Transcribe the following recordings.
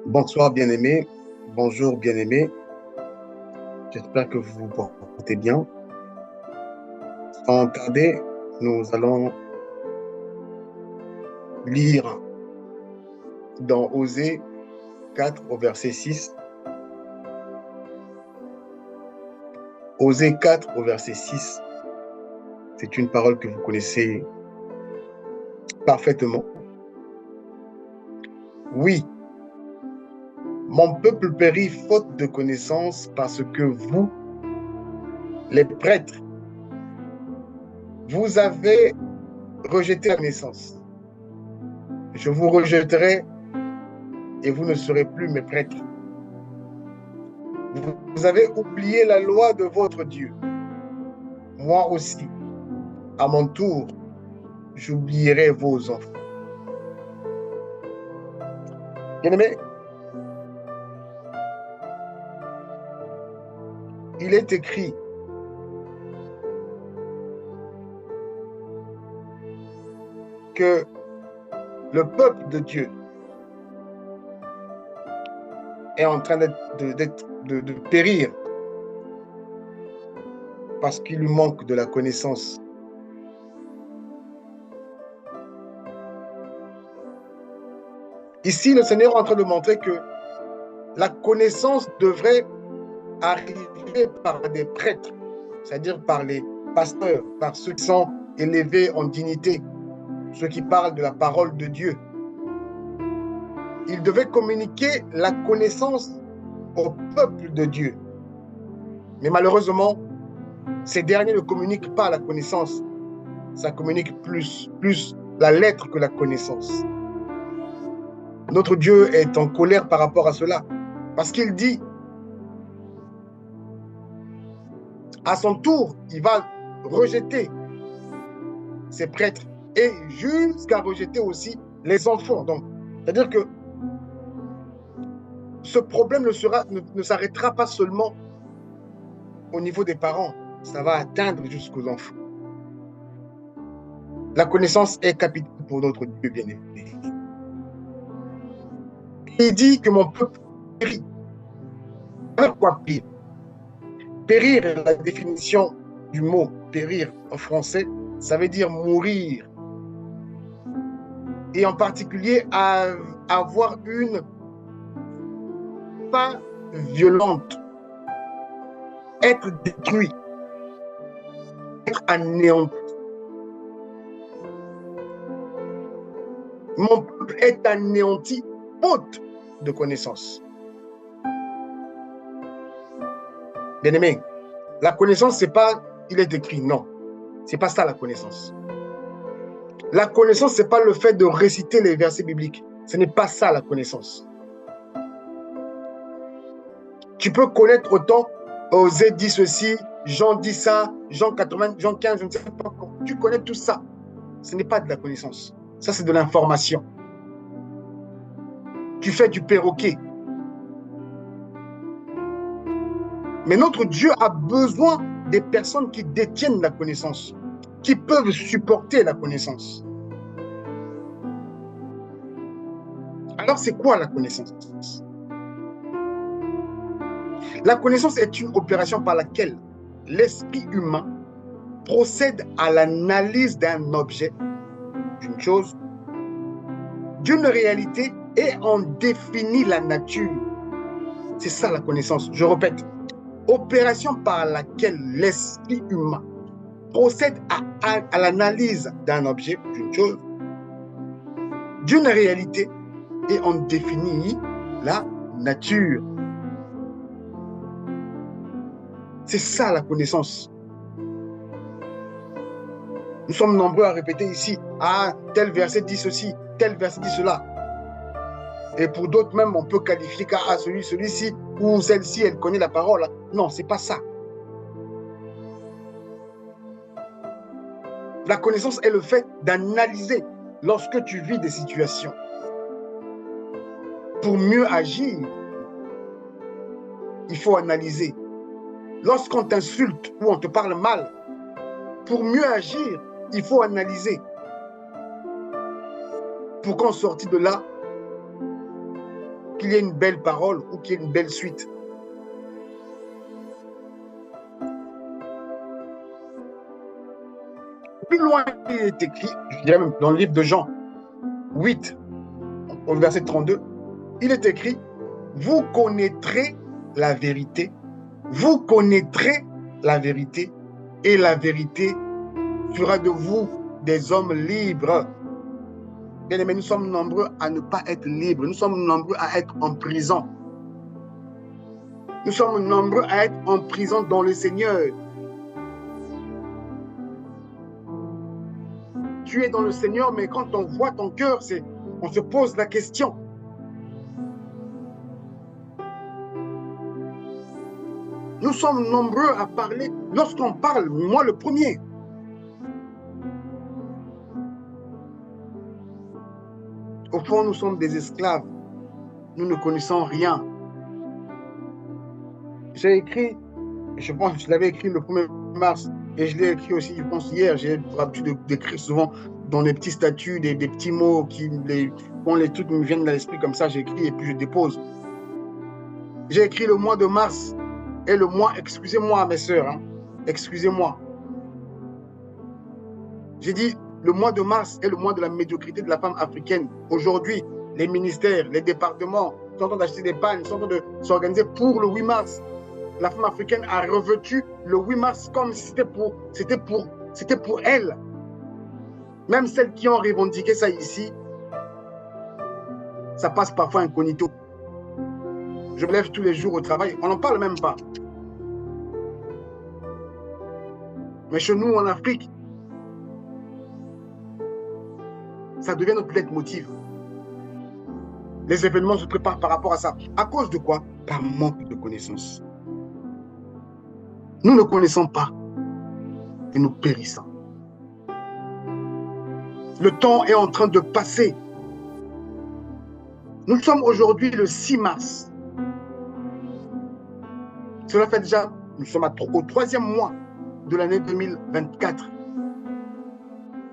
Bonsoir bien-aimé, bonjour bien-aimé, j'espère que vous vous portez bien. Sans tarder, nous allons lire dans Osée 4 au verset 6. Osée 4 au verset 6, c'est une parole que vous connaissez parfaitement. Oui, mon peuple périt faute de connaissance parce que vous, les prêtres, vous avez rejeté la connaissance. Je vous rejetterai et vous ne serez plus mes prêtres. Vous avez oublié la loi de votre Dieu. Moi aussi, à mon tour, j'oublierai vos enfants. Bien-aimé, il est écrit que le peuple de Dieu est en train de périr parce qu'il lui manque de la connaissance. Ici, le Seigneur est en train de montrer que la connaissance devrait arriver par des prêtres, c'est-à-dire par les pasteurs, par ceux qui sont élevés en dignité, ceux qui parlent de la parole de Dieu. Ils devaient communiquer la connaissance au peuple de Dieu. Mais malheureusement, ces derniers ne communiquent pas la connaissance. Ça communique plus la lettre que la connaissance. Notre Dieu est en colère par rapport à cela. Parce qu'il dit, à son tour, il va rejeter ces prêtres et jusqu'à rejeter aussi les enfants. Donc, c'est-à-dire que ce problème ne s'arrêtera pas seulement au niveau des parents, ça va atteindre jusqu'aux enfants. La connaissance est capitale pour notre Dieu bien-aimé. Il dit que mon peuple périt. Quoi périr? Périr, la définition du mot périr en français, ça veut dire mourir. Et en particulier, avoir une fin violente, être détruit, être anéanti. Mon peuple est anéanti faute de connaissance. Bien-aimé, la connaissance, c'est pas, il est écrit, non. C'est pas ça la connaissance. La connaissance, c'est pas le fait de réciter les versets bibliques. Ce n'est pas ça la connaissance. Tu peux connaître autant, Osée dit ceci, Jean dit ça, Jean 80, Jean 15, je ne sais pas comment. Tu connais tout ça. Ce n'est pas de la connaissance. Ça, c'est de l'information. Tu fais du perroquet. Mais notre Dieu a besoin des personnes qui détiennent la connaissance, qui peuvent supporter la connaissance. Alors, c'est quoi la connaissance? La connaissance est une opération par laquelle l'esprit humain procède à l'analyse d'un objet, d'une chose, d'une réalité et en définit la nature. C'est ça la connaissance. Je répète, opération par laquelle l'esprit humain procède à l'analyse d'un objet, d'une chose, d'une réalité et en définit la nature. C'est ça la connaissance. Nous sommes nombreux à répéter ici, ah, tel verset dit ceci, tel verset dit cela. Et pour d'autres même, on peut qualifier qu'à celui-ci ou celle-ci, elle connaît la parole. Non, c'est pas ça. La connaissance est le fait d'analyser lorsque tu vis des situations. Pour mieux agir, il faut analyser. Lorsqu'on t'insulte ou on te parle mal, pour mieux agir, il faut analyser. Pour qu'en sortie de là, qu'il y ait une belle parole ou qu'il y ait une belle suite. Plus loin, il est écrit, je dirais même dans le livre de Jean 8, au verset 32, il est écrit, vous connaîtrez la vérité, vous connaîtrez la vérité, et la vérité fera de vous des hommes libres. Bien aimé, nous sommes nombreux à ne pas être libres, nous sommes nombreux à être en prison. Nous sommes nombreux à être en prison dans le Seigneur. Tu es dans le Seigneur, mais quand on voit ton cœur, on se pose la question. Nous sommes nombreux à parler. Lorsqu'on parle, moi le premier. Au fond, nous sommes des esclaves. Nous ne connaissons rien. J'ai écrit, je pense que je l'avais écrit le 1er mars, et je l'ai écrit aussi, je pense, hier. J'ai l'habitude d'écrire souvent dans des petits statuts, des petits mots, quand les trucs me viennent dans l'esprit comme ça, j'écris et puis je dépose. J'ai écrit le mois de mars et le mois, excusez-moi mes sœurs, hein, excusez-moi. J'ai dit, le mois de mars est le mois de la médiocrité de la femme africaine. Aujourd'hui, les ministères, les départements sont en train d'acheter des pannes, sont en train de s'organiser pour le 8 mars. La femme africaine a revêtu le 8 mars comme si c'était pour elle. Même celles qui ont revendiqué ça ici, ça passe parfois incognito. Je me lève tous les jours au travail, on n'en parle même pas. Mais chez nous, en Afrique, ça devient notre leitmotiv. Les événements se préparent par rapport à ça. À cause de quoi? Par manque de connaissances. Nous ne connaissons pas et nous périssons. Le temps est en train de passer. Nous sommes aujourd'hui le 6 mars. Cela fait déjà, nous sommes au 3e mois de l'année 2024.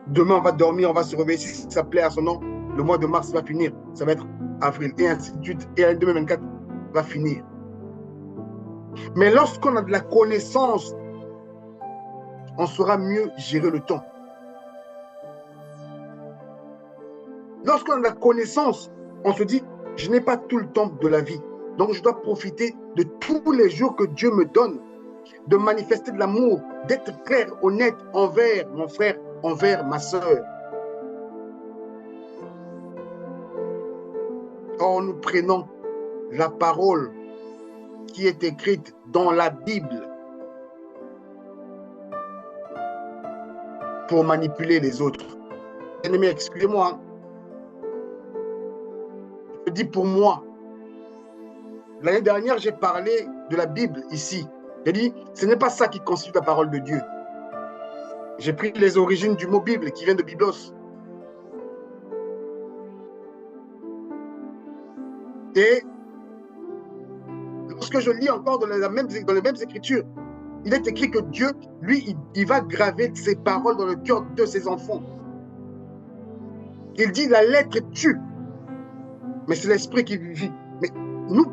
Demain, on va dormir, on va se réveiller. Si ça plaît à son nom, le mois de mars va finir. Ça va être avril et ainsi de suite. Et l'année 2024 va finir. Mais lorsqu'on a de la connaissance, on saura mieux gérer le temps. Lorsqu'on a de la connaissance, on se dit, je n'ai pas tout le temps de la vie. Donc, je dois profiter de tous les jours que Dieu me donne, de manifester de l'amour, d'être clair, honnête envers mon frère, envers ma sœur. Or, nous prenons la parole qui est écrite dans la Bible pour manipuler les autres. Bien-aimés, excusez-moi. Je dis pour moi. L'année dernière, j'ai parlé de la Bible ici. J'ai dit, ce n'est pas ça qui constitue la parole de Dieu. J'ai pris les origines du mot Bible qui vient de Biblos. Et lorsque je lis encore dans les mêmes écritures, il est écrit que Dieu, lui, il va graver ses paroles dans le cœur de ses enfants. Il dit, la lettre tue, mais c'est l'esprit qui vit. Mais nous,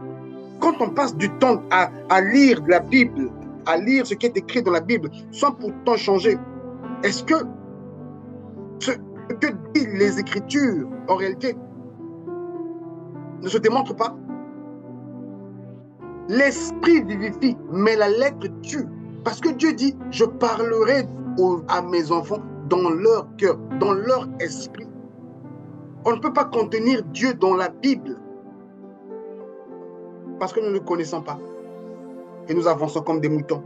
quand on passe du temps à lire la Bible, à lire ce qui est écrit dans la Bible, sans pourtant changer, est-ce que ce que disent les Écritures, en réalité, ne se démontre pas? L'esprit vivifie, mais la lettre tue. Parce que Dieu dit, je parlerai à mes enfants dans leur cœur, dans leur esprit. On ne peut pas contenir Dieu dans la Bible. Parce que nous ne le connaissons pas. Et nous avançons comme des moutons.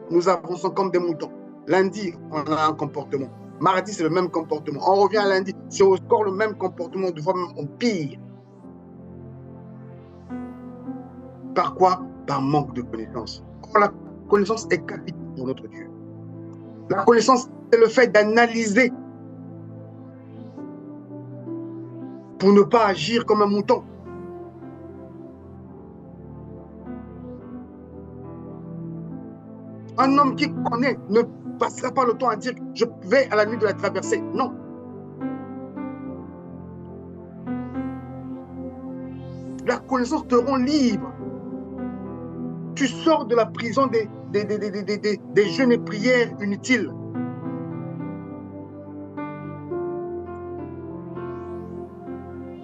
Nous avançons comme des moutons. Lundi, on a un comportement. Mardi, c'est le même comportement. On revient à lundi, c'est encore le même comportement. Des fois même, on pire. Par quoi? Par manque de connaissance. Or, la connaissance est capitale pour notre Dieu. La connaissance, c'est le fait d'analyser pour ne pas agir comme un mouton. Un homme qui connaît ne passera pas le temps à dire « je vais à la nuit de la traversée ». Non. connaissance te rend libre. Tu sors de la prison des jeûnes et prières inutiles.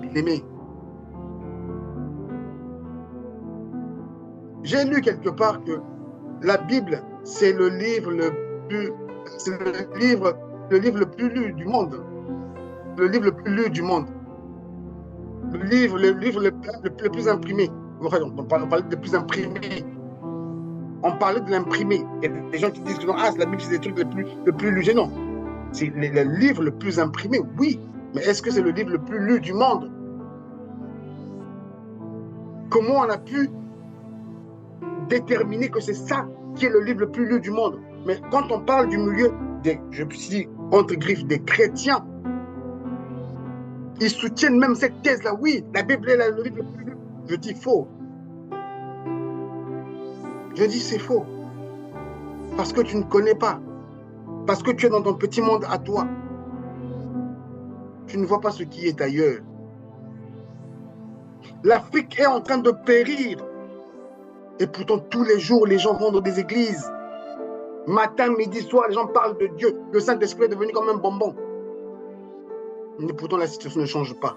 Bien-aimé, j'ai lu quelque part que la Bible, c'est le livre le plus le plus lu du monde. Le livre le plus lu du monde. Le livre le plus imprimé. Enfin, on parlait de plus imprimé. On parlait de l'imprimé. Il y a des gens qui disent que non, la Bible, c'est des trucs le plus lu. Non. C'est le livre le plus imprimé, oui. Mais est-ce que c'est le livre le plus lu du monde? Comment on a pu déterminer que c'est ça qui est le livre le plus lu du monde? Mais quand on parle du milieu des, je dis entre griffes, des chrétiens, ils soutiennent même cette thèse-là. Oui, la Bible est le livre le plus lu. Je dis faux. Je dis c'est faux. Parce que tu ne connais pas. Parce que tu es dans ton petit monde à toi. Tu ne vois pas ce qui est ailleurs. L'Afrique est en train de périr. Et pourtant, tous les jours, les gens vont dans des églises. Matin, midi, soir, les gens parlent de Dieu. Le Saint-Esprit est devenu comme un bonbon. Mais pourtant, la situation ne change pas.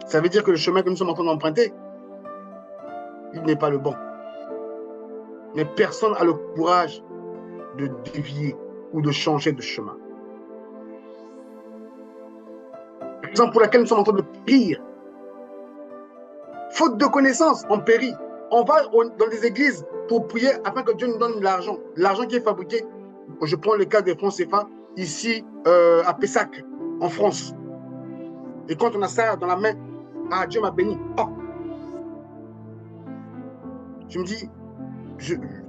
Ça veut dire que le chemin que nous sommes en train d'emprunter, il n'est pas le bon. Mais personne n'a le courage de dévier ou de changer de chemin. Raison pour laquelle nous sommes en train de périr. Faute de connaissances, on périt. On va dans des églises pour prier afin que Dieu nous donne l'argent. L'argent qui est fabriqué, je prends le cas des francs CFA, ici à Pessac, en France. Et quand on a ça dans la main, Dieu m'a béni. Oh. Je me dis,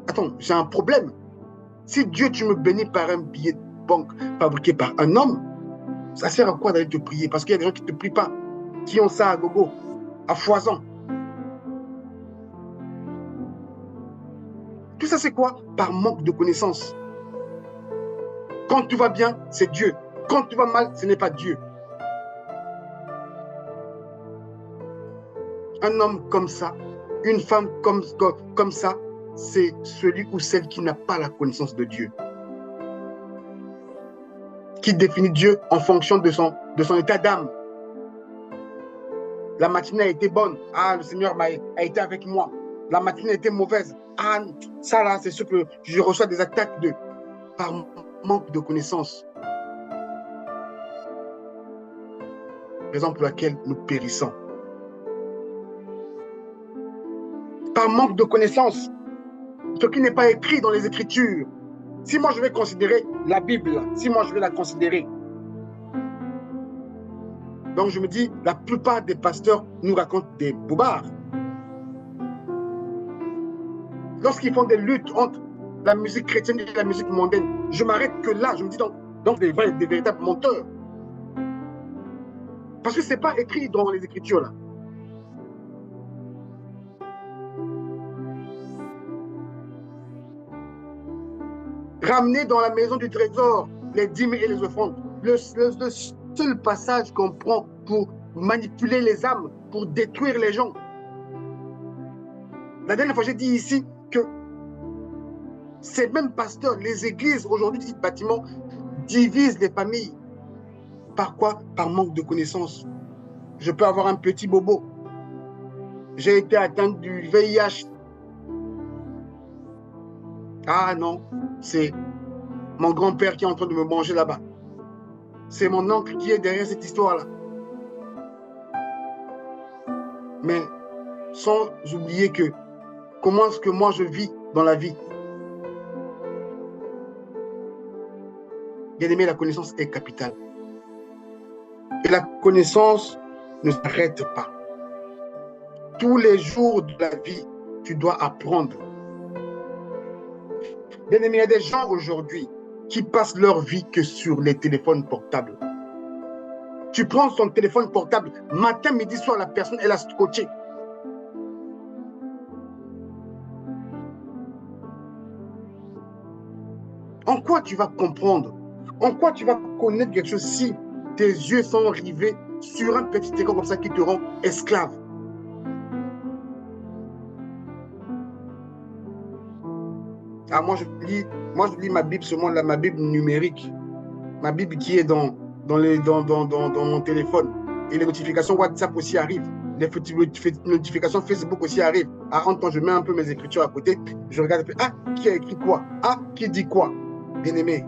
attends, j'ai un problème. Si Dieu, tu me bénis par un billet de banque fabriqué par un homme, ça sert à quoi d'aller te prier? Parce qu'il y a des gens qui ne te prient pas, qui ont ça à gogo, à foison. Tout ça, c'est quoi? Par manque de connaissances. Quand tout va bien, c'est Dieu. Quand tout va mal, ce n'est pas Dieu. Un homme comme ça, une femme comme ça, c'est celui ou celle qui n'a pas la connaissance de Dieu. Qui définit Dieu en fonction de son état d'âme. La matinée a été bonne. Le Seigneur a été avec moi. La matinée a été mauvaise. Ça là, c'est ce que je reçois des attaques par manque de connaissances. Raison pour laquelle nous périssons. Par manque de connaissances. Ce qui n'est pas écrit dans les Écritures. Si moi je vais considérer la Bible, si moi je vais la considérer. Donc je me dis, la plupart des pasteurs nous racontent des bobards. Lorsqu'ils font des luttes entre la musique chrétienne et la musique mondaine, je m'arrête que là, je me dis donc des véritables menteurs. Parce que ce n'est pas écrit dans les Écritures là. Ramener dans la maison du trésor les dîmes et les offrandes. Le seul passage qu'on prend pour manipuler les âmes, pour détruire les gens. La dernière fois, j'ai dit ici que ces mêmes pasteurs, les églises, aujourd'hui, les bâtiments, divisent les familles. Par quoi? Par manque de connaissances. Je peux avoir un petit bobo. J'ai été atteint du VIH. Non, c'est mon grand-père qui est en train de me manger là-bas. C'est mon oncle qui est derrière cette histoire-là. Mais sans oublier que comment est-ce que moi je vis dans la vie. Bien aimé, la connaissance est capitale. Et la connaissance ne s'arrête pas. Tous les jours de la vie, tu dois apprendre. Bien aimé, il y a des gens aujourd'hui qui passent leur vie que sur les téléphones portables. Tu prends son téléphone portable, matin, midi, soir, la personne, elle a scotché. En quoi tu vas comprendre? En quoi tu vas connaître quelque chose si tes yeux sont rivés sur un petit écran comme ça qui te rend esclave. Ah, moi, je lis ma Bible seulement, là, ma Bible numérique. Ma Bible qui est dans mon téléphone. Et les notifications WhatsApp aussi arrivent. Les notifications Facebook aussi arrivent. Ah, quand je mets un peu mes écritures à côté, je regarde un peu. Ah, qui a écrit quoi? Ah, qui dit quoi? Bien-aimé,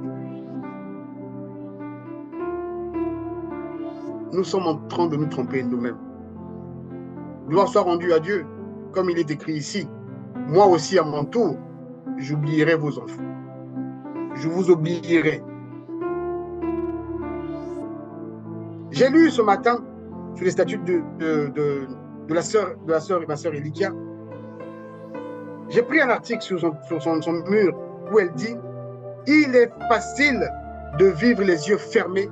nous sommes en train de nous tromper nous-mêmes. Gloire soit rendue à Dieu, comme il est écrit ici. Moi aussi, à mon tour, j'oublierai vos enfants. Je vous oublierai. J'ai lu ce matin sur les statuts de ma sœur Elikia. J'ai pris un article sur son mur où elle dit « Il est facile de vivre les yeux fermés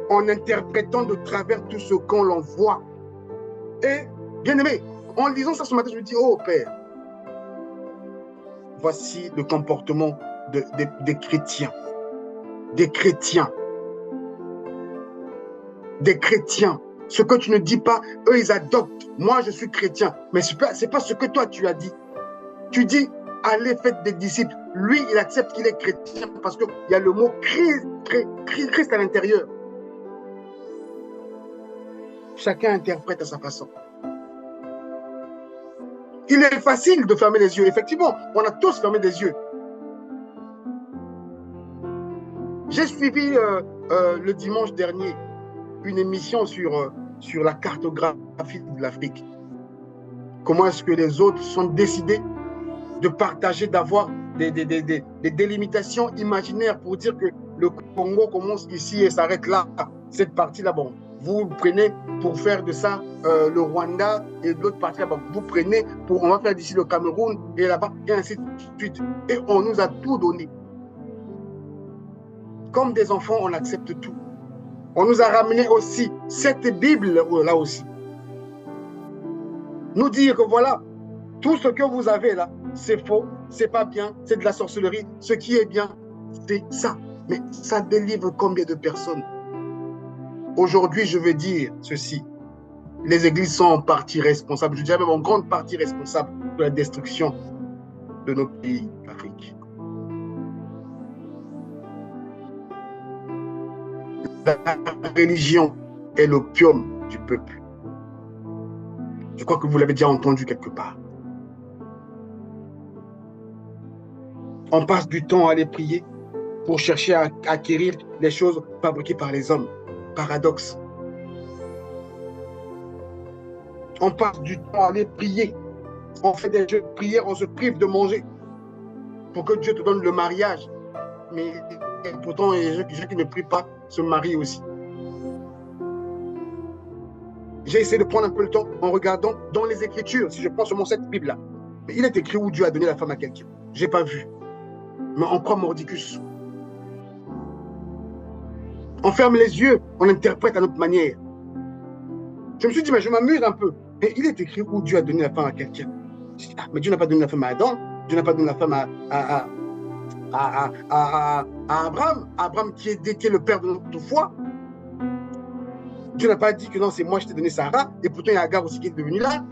en interprétant de travers tout ce qu'on l'on voit. » Et, bien aimé, en lisant ça ce matin, je me dis « Oh Père, voici le comportement des chrétiens. Des chrétiens. Des chrétiens. Ce que tu ne dis pas, eux, ils adoptent. Moi, je suis chrétien. Mais ce n'est pas ce que toi, tu as dit. Tu dis, allez, faites des disciples. Lui, il accepte qu'il est chrétien parce qu'il y a le mot Christ à l'intérieur. Chacun interprète à sa façon. Il est facile de fermer les yeux. Effectivement, on a tous fermé les yeux. J'ai suivi le dimanche dernier une émission sur la cartographie de l'Afrique. Comment est-ce que les autres sont décidés de partager, d'avoir des délimitations imaginaires pour dire que le Congo commence ici et s'arrête là. Cette partie-là, bon, vous prenez pour faire de ça le Rwanda et l'autre partie là-bas, vous prenez on va faire d'ici le Cameroun et là-bas, et ainsi de suite. Et on nous a tout donné. Comme des enfants, on accepte tout. On nous a ramené aussi cette Bible-là aussi. Nous dire que voilà, tout ce que vous avez là, c'est faux, c'est pas bien, c'est de la sorcellerie. Ce qui est bien, c'est ça. Mais ça délivre combien de personnes? Aujourd'hui, je veux dire ceci. Les églises sont en partie responsables, je dirais même en grande partie responsables de la destruction de notre pays, l'Afrique. La religion est l'opium du peuple. Je crois que vous l'avez déjà entendu quelque part. On passe du temps à aller prier pour chercher à acquérir les choses fabriquées par les hommes. Paradoxe. On passe du temps à aller prier. On fait des jeux de prière, on se prive de manger pour que Dieu te donne le mariage. Mais pourtant, les gens qui ne prient pas se marient aussi. J'ai essayé de prendre un peu le temps en regardant dans les Écritures, si je prends seulement cette Bible-là. Mais il est écrit où Dieu a donné la femme à quelqu'un. Je n'ai pas vu. Mais on croit mordicus. On ferme les yeux, on interprète à notre manière. Je me suis dit, mais je m'amuse un peu. Mais il est écrit où Dieu a donné la femme à quelqu'un. Je dis, ah, mais Dieu n'a pas donné la femme à Adam. Dieu n'a pas donné la femme à Abraham. Abraham qui est le père de notre foi. Dieu n'a pas dit que non, c'est moi, je t'ai donné Sarah. Et pourtant, il y a Agar aussi qui est devenu là.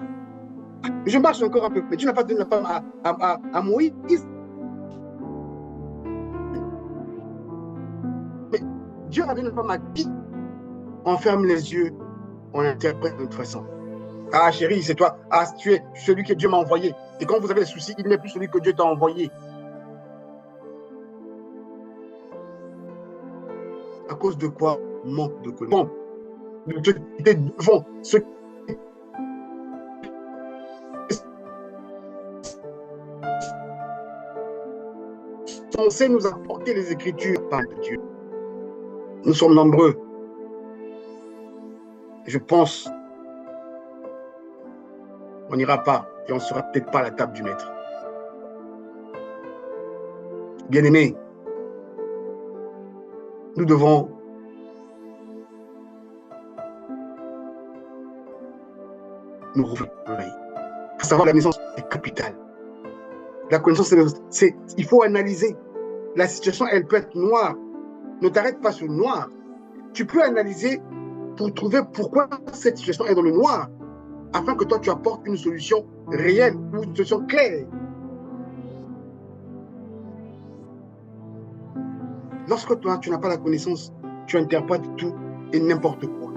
Je marche encore un peu. Mais Dieu n'a pas donné la femme à Moïse. Mais Dieu a donné la femme à qui? On ferme les yeux, on interprète de notre façon. Ah chérie, c'est toi. Ah, tu es celui que Dieu m'a envoyé. Et quand vous avez des soucis, il n'est plus celui que Dieu t'a envoyé. À cause de quoi? Manque de connaissance. Devant ceux censés nous apporter les Écritures par Dieu. Nous sommes nombreux. Je pense on n'ira pas et on ne sera peut-être pas à la table du maître. Bien-aimés, nous devons nous rouvrir l'œil. Il faut savoir que la connaissance est capitale. La connaissance, il faut analyser. La situation, elle peut être noire. Ne t'arrête pas sur le noir. Tu peux analyser pour trouver pourquoi cette situation est dans le noir, afin que toi, tu apportes une solution réelle ou une solution claire. Lorsque toi, tu n'as pas la connaissance, tu interprètes tout et n'importe quoi.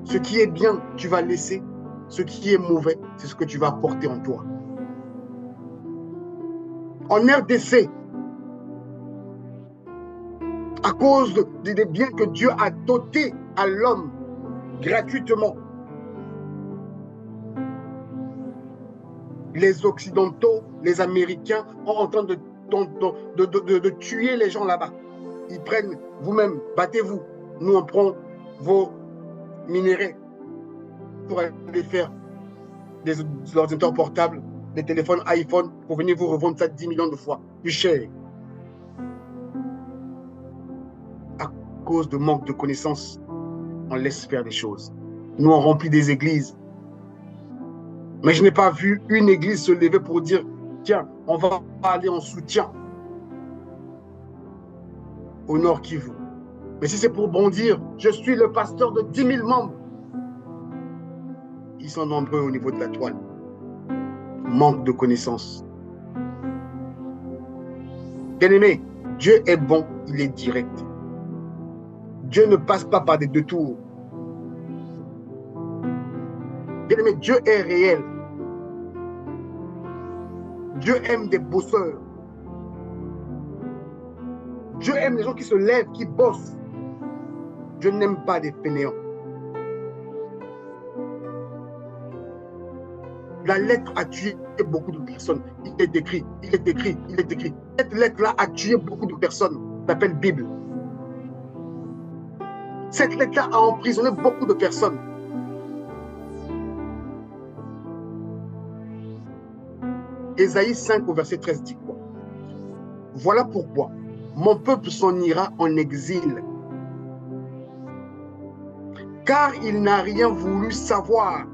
Ce qui est bien, tu vas laisser. Ce qui est mauvais, c'est ce que tu vas apporter en toi. En RDC, à cause des biens que Dieu a dotés à l'homme gratuitement, les Occidentaux, les Américains sont en train de tuer les gens là-bas. Ils prennent, vous-même, battez-vous. Nous, on prend vos minéraux pour aller faire des ordinateurs portables, des téléphones iPhone, pour venir vous revendre ça 10 millions de fois plus cher. À cause de manque de connaissances, on laisse faire des choses. Nous, on remplit des églises. Mais je n'ai pas vu une église se lever pour dire, tiens, on va aller en soutien au Nord Kivu. Mais si c'est pour bondir, je suis le pasteur de 10 000 membres. Ils sont nombreux au niveau de la toile. Manque de connaissances. Bien-aimé, Dieu est bon, il est direct. Dieu ne passe pas par des détours. Bien-aimé, Dieu est réel. Dieu aime des bosseurs. Dieu aime les gens qui se lèvent, qui bossent. Dieu n'aime pas des fainéants. La lettre a tué beaucoup de personnes. Il est écrit, il est écrit, il est écrit. Cette lettre-là a tué beaucoup de personnes. Ça s'appelle Bible. Cette lettre-là a emprisonné beaucoup de personnes. Ésaïe 5 au verset 13 dit quoi? Voilà pourquoi mon peuple s'en ira en exil, car il n'a rien voulu savoir.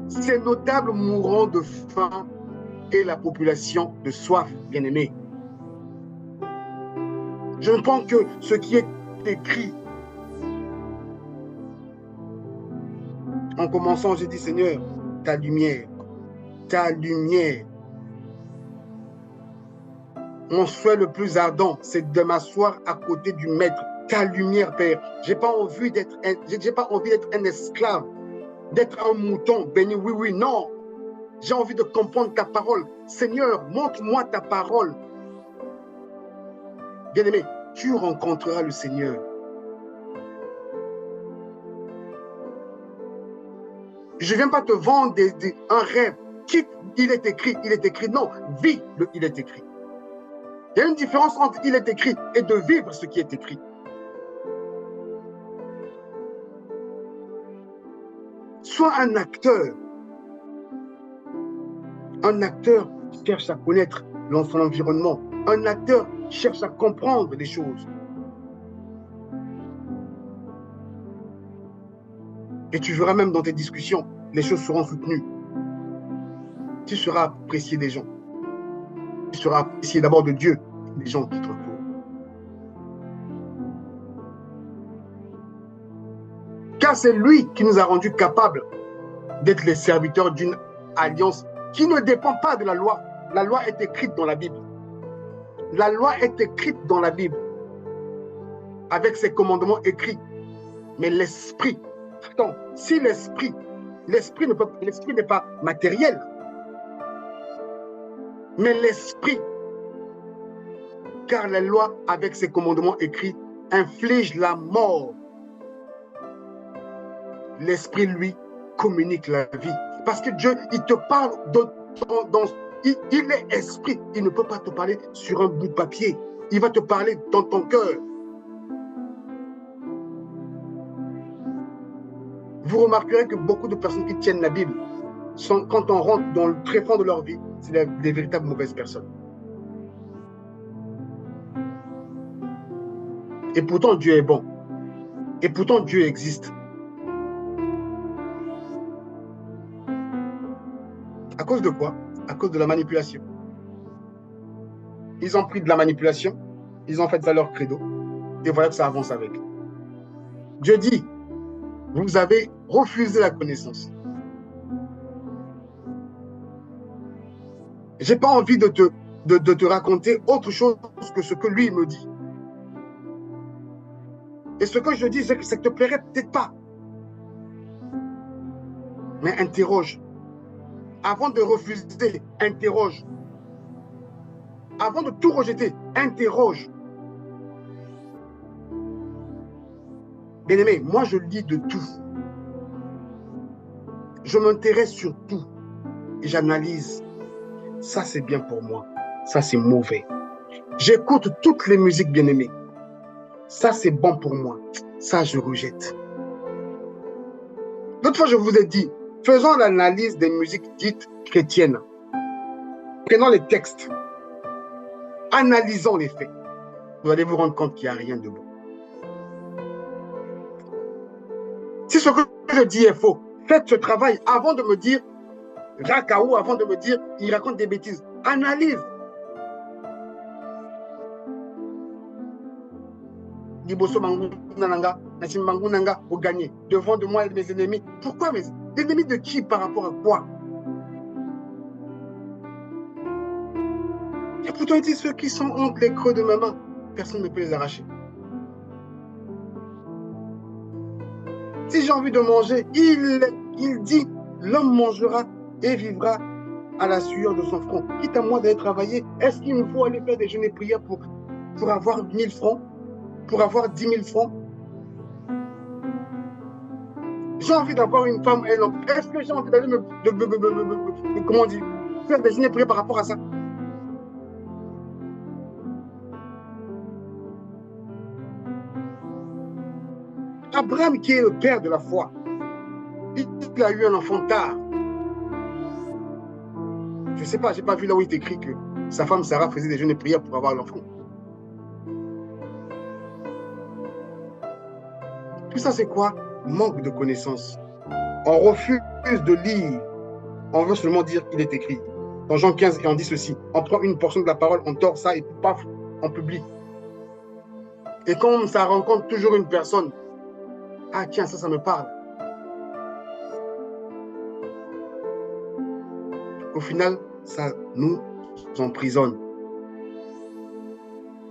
Ces notables mourront de faim et la population de soif, bien-aimés. Je ne pense que ce qui est écrit. En commençant, j'ai dit, Seigneur, ta lumière, mon souhait le plus ardent, c'est de m'asseoir à côté du Maître. Ta lumière, Père. Je n'ai pas envie d'être un esclave, d'être un mouton béni. Oui, oui, non. J'ai envie de comprendre ta parole. Seigneur, montre-moi ta parole. Bien-aimé, tu rencontreras le Seigneur. Je ne viens pas te vendre un rêve. Quitte, il est écrit, il est écrit. Non, vis le il est écrit. Il y a une différence entre il est écrit et de vivre ce qui est écrit. Sois un acteur. Un acteur cherche à connaître son environnement. Un acteur cherche à comprendre les choses. Et tu verras même dans tes discussions, les choses seront soutenues. Tu seras apprécié des gens. Tu seras apprécié d'abord de Dieu, des gens qui t'entourent. Car c'est lui qui nous a rendus capables d'être les serviteurs d'une alliance qui ne dépend pas de la loi. La loi est écrite dans la Bible. La loi est écrite dans la Bible, avec ses commandements écrits. Mais l'esprit, attends, si l'esprit n'est pas matériel, mais l'esprit, car la loi, avec ses commandements écrits, inflige la mort. L'esprit, lui, communique la vie. Parce que Dieu, il te parle il est esprit. Il ne peut pas te parler sur un bout de papier. Il va te parler dans ton cœur. Vous remarquerez que beaucoup de personnes qui tiennent la Bible, quand on rentre dans le tréfonds de leur vie, c'est des véritables mauvaises personnes. Et pourtant, Dieu est bon. Et pourtant, Dieu existe. À cause de quoi? À cause de la manipulation. Ils ont pris de la manipulation Ils ont fait ça leur credo. Et voilà que ça avance avec. Dieu dit, vous avez refusé la connaissance. Je n'ai pas envie de te raconter autre chose que ce que lui me dit. Et ce que je dis, c'est que ça ne te plairait peut-être pas. Mais interroge. Avant de refuser, interroge. Avant de tout rejeter, interroge. Bien-aimé, moi je lis de tout. Je m'intéresse sur tout. Et j'analyse. Ça c'est bien pour moi. Ça c'est mauvais. J'écoute toutes les musiques, bien-aimé. Ça c'est bon pour moi. Ça je rejette. L'autre fois je vous ai dit, faisons l'analyse des musiques dites chrétiennes. Prenons les textes. Analysons les faits. Vous allez vous rendre compte qu'il n'y a rien de bon. Si ce que je dis est faux, faites ce travail avant de me dire Rakaou, avant de me dire il raconte des bêtises. Analyse. Liboso Mangou Nananga, Nassim Mangou Nanga, vous gagnez. Devant de moi et mes ennemis. Pourquoi mes ennemis de qui par rapport à quoi? Et pourtant, il dit ceux qui sont entre les creux de ma main, personne ne peut les arracher. Si j'ai envie de manger, il dit, l'homme mangera et vivra à la sueur de son front. Quitte à moi d'aller travailler, est-ce qu'il me faut aller faire des jeûnes et prières pour avoir 1000 francs, pour avoir 10 000 francs? J'ai envie d'avoir une femme, un homme. Est-ce que j'ai envie d'aller comment dire, faire des jeûnes et prières par rapport à ça? Abraham, qui est le père de la foi, il a eu un enfant tard. Je ne sais pas, je n'ai pas vu là où il est écrit que sa femme Sarah faisait des jeûnes et prières pour avoir l'enfant. Tout ça, c'est quoi? Manque de connaissances. On refuse de lire. On veut seulement dire qu'il est écrit. Dans Jean 15, et on dit ceci. On prend une portion de la parole, on tord ça et paf, on publie. Et comme ça rencontre toujours une personne, ah tiens, ça me parle. Au final, ça nous emprisonne.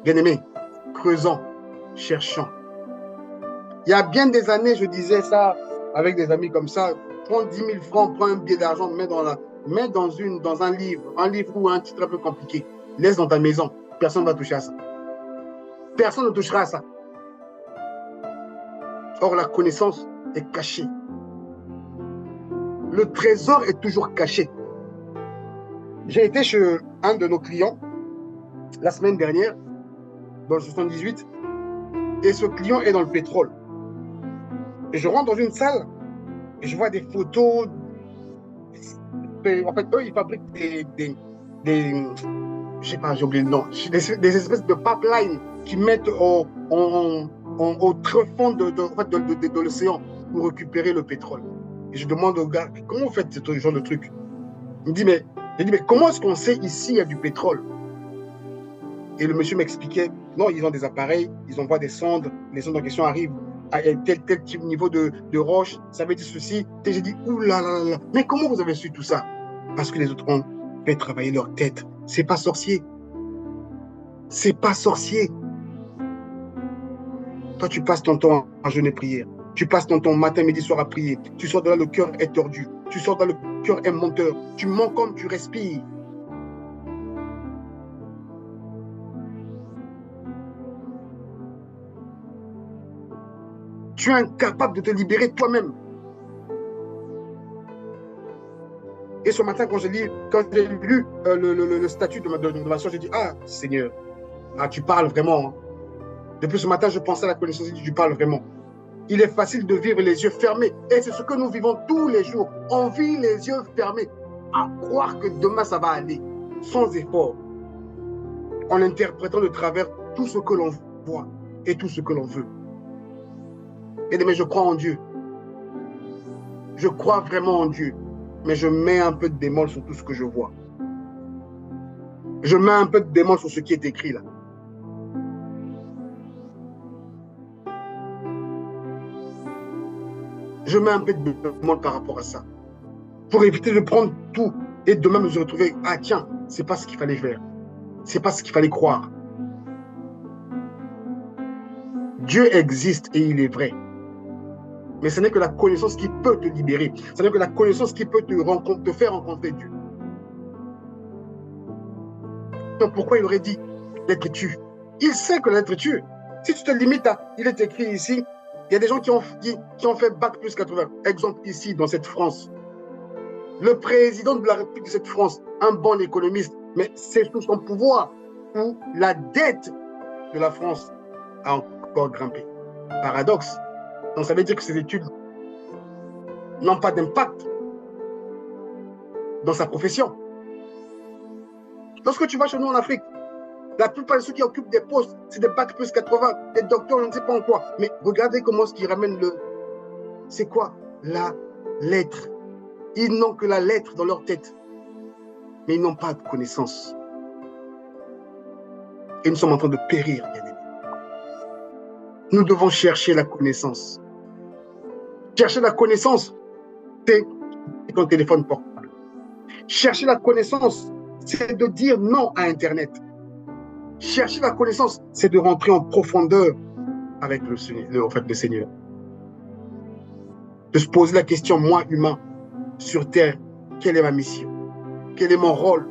Bien-aimés, creusons, cherchons. Il y a bien des années, je disais ça avec des amis comme ça, prends 10 000 francs, prends un billet d'argent, mets dans un livre ou un titre un peu compliqué. Laisse dans ta maison. Personne ne va toucher à ça. Personne ne touchera à ça. Or, la connaissance est cachée. Le trésor est toujours caché. J'ai été chez un de nos clients la semaine dernière, dans le 78, et ce client est dans le pétrole. Et je rentre dans une salle et je vois des photos. En fait, eux, ils fabriquent je sais pas, j'ai oublié le nom, des espèces de pipeline qui mettent au tréfonds de l'océan pour récupérer le pétrole. Et je demande au gars, comment vous faites ce genre de truc? Il me dit, mais comment est-ce qu'on sait ici il y a du pétrole? Et le monsieur m'expliquait, non, ils ont des appareils, ils envoient des sondes, les sondes en question arrivent à tel niveau de roche, ça veut dire ceci. Et j'ai dit, oulala, mais comment vous avez su tout ça? Parce que les autres ont fait travailler leur tête. C'est pas sorcier. C'est pas sorcier. Toi, tu passes ton temps à jeûner prière. Tu passes ton temps matin, midi, soir à prier. Tu sors de là, le cœur est tordu. Tu sors de là, le cœur est menteur. Tu mens comme tu respires. Tu es incapable de te libérer toi-même. Et ce matin, quand j'ai lu le statut de ma soeur, j'ai dit, ah, Seigneur, ah, tu parles vraiment. Hein. Depuis ce matin, je pensais à la connaissance, tu parles vraiment. Il est facile de vivre les yeux fermés. Et c'est ce que nous vivons tous les jours. On vit les yeux fermés. À croire que demain, ça va aller. Sans effort. En interprétant de travers tout ce que l'on voit et tout ce que l'on veut. Et mais je crois en Dieu. Je crois vraiment en Dieu. Mais je mets un peu de bémol sur tout ce que je vois. Je mets un peu de bémol sur ce qui est écrit là. Je mets un peu de bémol par rapport à ça. Pour éviter de prendre tout et de même se retrouver, ah tiens, c'est pas ce qu'il fallait faire. C'est pas ce qu'il fallait croire. Dieu existe et il est vrai. Mais ce n'est que la connaissance qui peut te libérer. Ce n'est que la connaissance qui peut te faire rencontrer Dieu. Donc pourquoi il aurait dit l'être tue? Il sait que l'être tue. Si tu te limites à, il est écrit ici, il y a des gens qui ont fait bac plus 80. Exemple ici, dans cette France. Le président de la République de cette France, un bon économiste, mais c'est sous son pouvoir où la dette de la France a encore grimpé. Paradoxe. Donc ça veut dire que ces études n'ont pas d'impact dans sa profession. Lorsque tu vas chez nous en Afrique, la plupart de ceux qui occupent des postes, c'est des bac plus 80, des docteurs, je ne sais pas en quoi. Mais regardez comment est-ce qu'ils ramènent le... C'est quoi? La lettre. Ils n'ont que la lettre dans leur tête. Mais ils n'ont pas de connaissance. Et nous sommes en train de périr, bien-aimés. Nous devons chercher la connaissance. Chercher la connaissance, c'est ton téléphone portable. Chercher la connaissance, c'est de dire non à Internet. Chercher la connaissance, c'est de rentrer en profondeur avec le Seigneur. De se poser la question, moi, humain, sur Terre, quelle est ma mission? Quel est mon rôle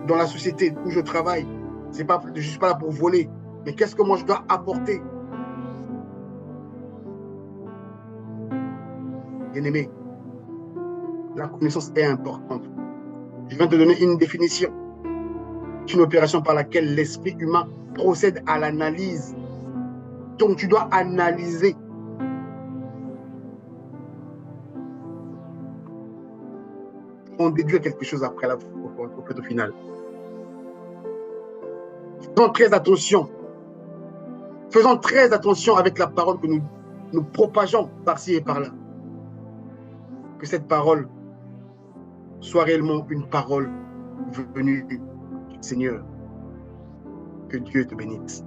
dans la société où je travaille? Je ne suis pas là pour voler, mais qu'est-ce que moi je dois apporter? Bien-aimé, la connaissance est importante. Je viens de te donner une définition. C'est une opération par laquelle l'esprit humain procède à l'analyse. Donc tu dois analyser. On déduit quelque chose après au final. Faisons très attention. Faisons très attention avec la parole que nous propageons par-ci et par-là. Que cette parole soit réellement une parole venue du Seigneur. Que Dieu te bénisse.